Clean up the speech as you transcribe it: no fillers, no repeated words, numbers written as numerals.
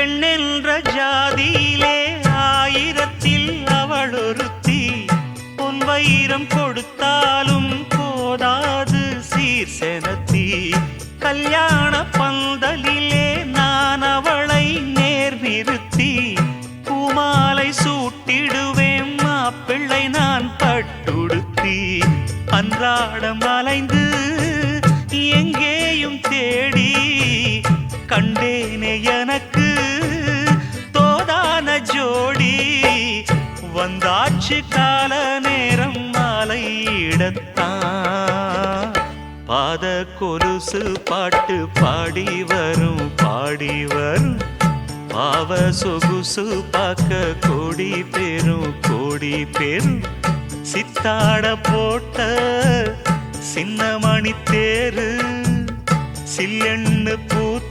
பெண்ணென்ற ஜாதியிலே ஆயிரத்தில் அவள் ஒருத்தி. பொன் வைரம் கொடுத்தாலும் போதாது சீர் செனத்தி. கல்யாண பந்தலிலே நான் அவளை நேர் நிறுத்தி பூமாலை சூட்டிடுவேன் மாப்பிள்ளை நான் பட்டுடுத்தி. அன்றாடம் அலைந்து எங்கேயும் தேடி கண்டேனே எனக்கு தோதான ஜோடி. வந்தாச்சு கால நேரம் மாலையிடத்தான் பாத கொலுசு பாட்டு பாடி வரும் பாடி வரும். பாவ சொகுசு பார்க்க கோடி பேரும் சித்தாட போட்ட சின்ன மணி தேரு சில்லெண்ணு பூத்த